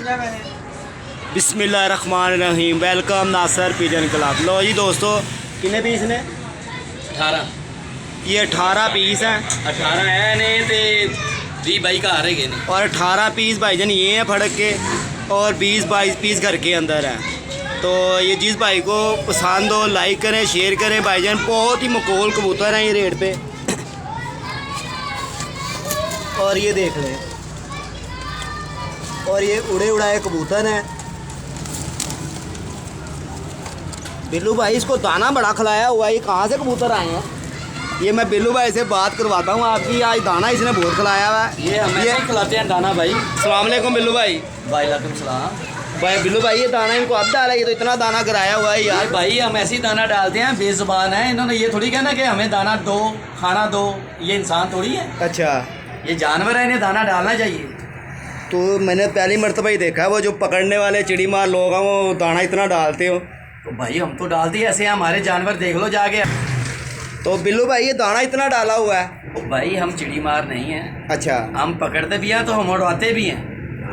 बिस्मिल्लाहिर्रहमानिर्रहीम। वेलकम नासर pigeon club. लो जी दोस्तों, कितने पीस ने? 18 ये 18 पीस हैं। 18 है ने ते 20 बाई का आ रहे ने और 18 पीस भाईजान ये हैं फड़क के, और 20-22 पीस घर के अंदर हैं। तो ये जिस भाई को पसंद हो लाइक करें, शेयर करें भाईजान। बहुत ही मकबूल कबूतर हैं ये रेट पे। और ये देख लें, और ये उड़े उड़ाए कबूतर हैं। बिल्लू भाई इसको दाना बड़ा खिलाया हुआ है। ये कहाँ से कबूतर आए हैं? ये मैं बिल्लू भाई से बात करवाता हूँ आपकी। आज दाना इसने बहुत खिलाया हुआ है। ये हमेशा ही खिलाते हैं दाना भाई। अस्सलाम वालेकुम बिल्लू भाई। वालेकुम सलाम भाई बिल्लू भाई, ये दाना इनको अब डाला? ये तो इतना दाना कराया हुआ है यार। भाई हम ऐसे ही दाना डालते हैं, बेजुबान है। इन्होंने ये थोड़ी कहना कि हमें दाना दो, खाना दो। ये इंसान थोड़ी है, अच्छा, ये जानवर है, इन्हें दाना डालना चाहिए। तो मैंने पहली मरतबा ही देखा है वो जो पकड़ने वाले चिड़ी मार लोग हैं वो दाना इतना डालते हो। तो भाई हम तो डालते ही ऐसे हैं, हमारे जानवर देख लो जाके। तो बिल्लू भाई ये दाना इतना डाला हुआ है? तो भाई हम चिड़ी मार नहीं हैं। अच्छा, हम पकड़ते भी हैं तो हम उड़वाते भी हैं।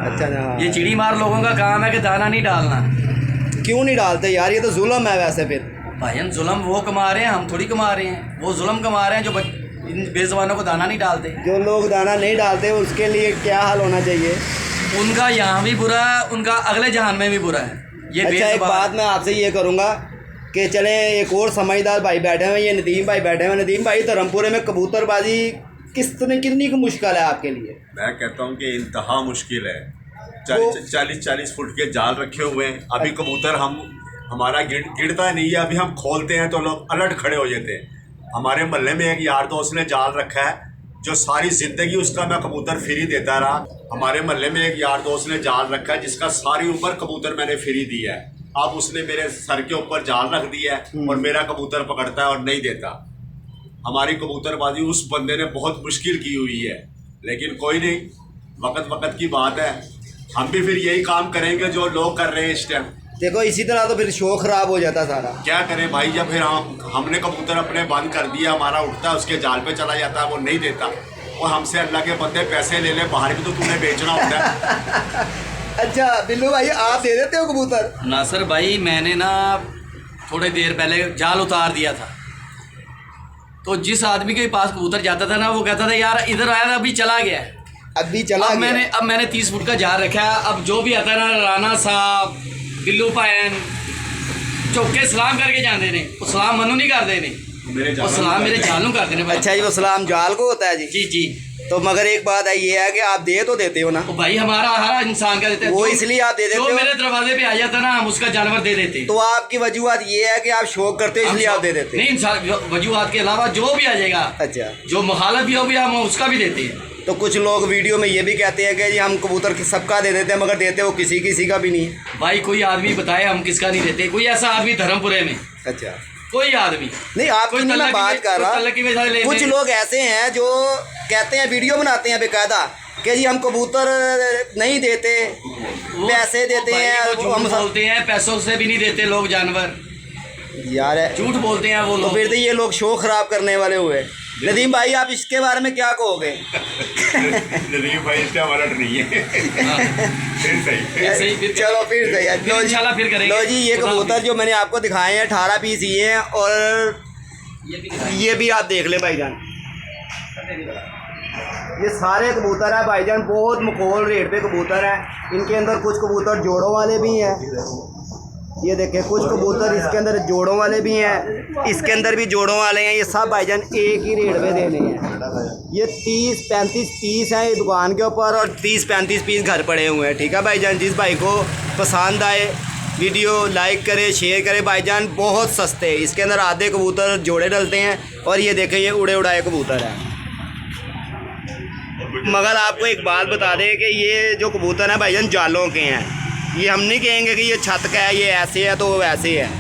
अच्छा। ये चिड़ी मार लोगों का काम है कि दाना नहीं डालना। क्यों नहीं डालते यार? ये तो जुल्म है वैसे। फिर भाई हम जुल्म वो कमा रहे हैं, हम थोड़ी कमा रहे हैं। वो जुल्म कमा रहे हैं जो इन बेजुबानों को दाना नहीं डालते। जो लोग दाना नहीं डालते उसके लिए क्या हाल होना चाहिए? उनका यहाँ भी बुरा है, उनका अगले जहान में भी बुरा है। ये अच्छा, एक बात मैं आपसे ये करूँगा कि चले एक और समझदार भाई बैठे हैं, ये नदीम भाई बैठे हैं। नदीम भाई, धर्मपुरे में कबूतरबाजी कितनी मुश्किल है आपके लिए? मैं कहता हूँ कि इंतहा मुश्किल है। 40 फुट के जाल रखे हुए हैं। अभी कबूतर हमारा गिरता नहीं है। अभी हम खोलते हैं तो लोग अलर्ट खड़े हो जाते हैं। हमारे मोहल्ले में एक यार दोस्त ने जाल रखा है जो सारी ज़िंदगी उसका मैं कबूतर फ्री देता रहा। हमारे मोहल्ले में एक यार दोस्त ने जाल रखा है जिसका सारी उम्र कबूतर मैंने फ्री दिया है। अब उसने मेरे सर के ऊपर जाल रख दिया है और मेरा कबूतर पकड़ता है और नहीं देता। हमारी कबूतरबाजी उस बंदे ने बहुत मुश्किल की हुई है, लेकिन कोई नहीं, वक्त की बात है। हम भी फिर यही काम करेंगे जो लोग कर रहे हैं इस टाइम। देखो इसी तरह तो फिर शो खराब हो जाता सारा। क्या करें भाई, जब फिर हमने कबूतर अपने बंद कर दिया, हमारा उठता है उसके जाल पे चला जाता है, वो नहीं देता। और हमसे अल्लाह के बंदे पैसे ले ले, बाहर भी तो तूने बेचना होता है। अच्छा बिल्लू भाई, आप दे देते हो कबूतर? नासर भाई, मैंने ना थोड़ी देर पहले जाल उतार दिया था, तो जिस आदमी के पास कबूतर जाता था ना, वो कहता था यार इधर आया था, अभी चला गया। अभी चला गया। अब मैंने 30 फुट का जाल रखा है। अब जो भी आता है ना, राना साहब, बिल्लू पायन, चौके सलाम करके जाते ने, वो सलाम मनु नहीं करते ने, वो सलाम मेरे जाल करते ने। अच्छा जी, वो सलाम जाल को होता है जी? जी जी। तो मगर एक बात है, ये है कि आप दे तो देते हो ना? तो भाई हमारा हर इंसान का देते हैं। वो इसलिए आप दे देते हो? जो मेरे दरवाजे पे आ जाता ना, हम उसका जानवर दे देते। तो आपकी वजूहत ये है कि आप शौक करते हो इसलिए आप दे देते? नहीं, इंसान वजूहत के अलावा जो भी आ जाएगा, अच्छा, जो मुखालफ भी हो भी हम उसका भी देते हैं। तो कुछ लोग वीडियो में ये भी कहते हैं कि जी हम कबूतर सबका दे देते हैं, मगर देते वो किसी का भी नहीं है। भाई कोई आदमी बताए हम किसका नहीं देते? कोई ऐसा आदमी धर्मपुरे में? अच्छा, कोई आदमी नहीं, आपकी मैं बात कर रहा। कुछ लोग ऐसे हैं जो कहते हैं, वीडियो बनाते हैं बेकायदा कि जी हम कबूतर नहीं देते, पैसे देते हैं। हम बोलते हैं पैसों से भी नहीं देते लोग जानवर, यार झूठ बोलते हैं वो लोग। तो फिर तो ये लोग शो खराब करने वाले हुए। नदीम भाई, आप इसके बारे में क्या कहोगे? नदीम भाई इसका अलर्ट नहीं है। फिर सही। चलो फिर सही है। इंशाल्लाह फिर करेंगे। लो जी, ये कबूतर जो मैंने आपको दिखाए हैं 18 पीस ये हैं, और ये भी आप देख ले भाईजान। ये सारे कबूतर है भाईजान, बहुत मखौल रेट पे कबूतर है। इनके अंदर कुछ कबूतर जोड़ों वाले भी हैं, ये देखें। कुछ कबूतर इसके अंदर जोड़ों वाले भी हैं, इसके अंदर भी जोड़ों वाले हैं। ये सब भाईजान एक ही रेट पे देने हैं। ये 30-35 पीस हैं ये दुकान के ऊपर, और 30-35 पीस घर पड़े हुए हैं। ठीक है भाईजान, जिस भाई को पसंद आए वीडियो लाइक करे, शेयर करे भाईजान। बहुत सस्ते, इसके अंदर आधे कबूतर जोड़े डलते हैं, और ये देखें ये उड़े उड़ाए कबूतर हैं। मगर आपको एक बात बता दें कि ये जो कबूतर हैं भाईजान जालों के हैं। ये हम नहीं कहेंगे कि ये छत का है, ये ऐसे है तो वो वैसे है।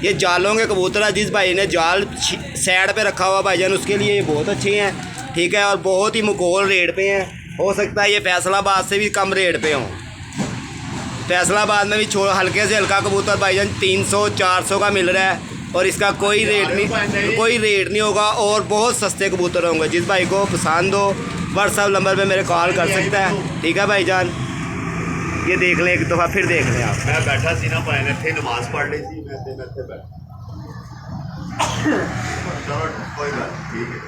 ये जालों के कबूतर है। जिस भाई ने जाल साइड पे रखा हुआ भाईजान, उसके लिए ये बहुत अच्छे हैं। ठीक है, और बहुत ही मुकोल रेट पे हैं। हो सकता है ये फैसलाबाद से भी कम रेट पे हों। फैसलाबाद में भी हल्के से हल्का कबूतर भाईजान 300-400 का मिल रहा है, और इसका कोई रेट नहीं होगा। और बहुत सस्ते कबूतर होंगे। जिस भाई को पसंद हो व्हाट्सएप नंबर पे मेरे कॉल कर सकता है। ठीक है भाईजान। ये देख लें, एक दफ़ा फिर देख लें आप। मैं बैठा सी ना पाए थे नमाज पढ़ ली थी, मैं बैठा चलो कोई बात ठीक है।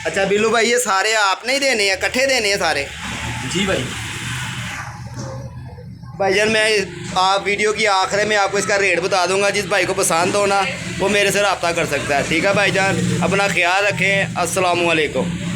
अच्छा बिल्लू भाई, ये सारे आपने ही देने हैं, इकट्ठे देने हैं सारे? जी भाई। भाईजान मैं आप वीडियो की आखिर में आपको इसका रेट बता दूंगा, जिस भाई को पसंद हो ना वो मेरे से रब्ता कर सकता है। ठीक है भाईजान, अपना ख्याल रखें। अस्सलामु अलैकुम।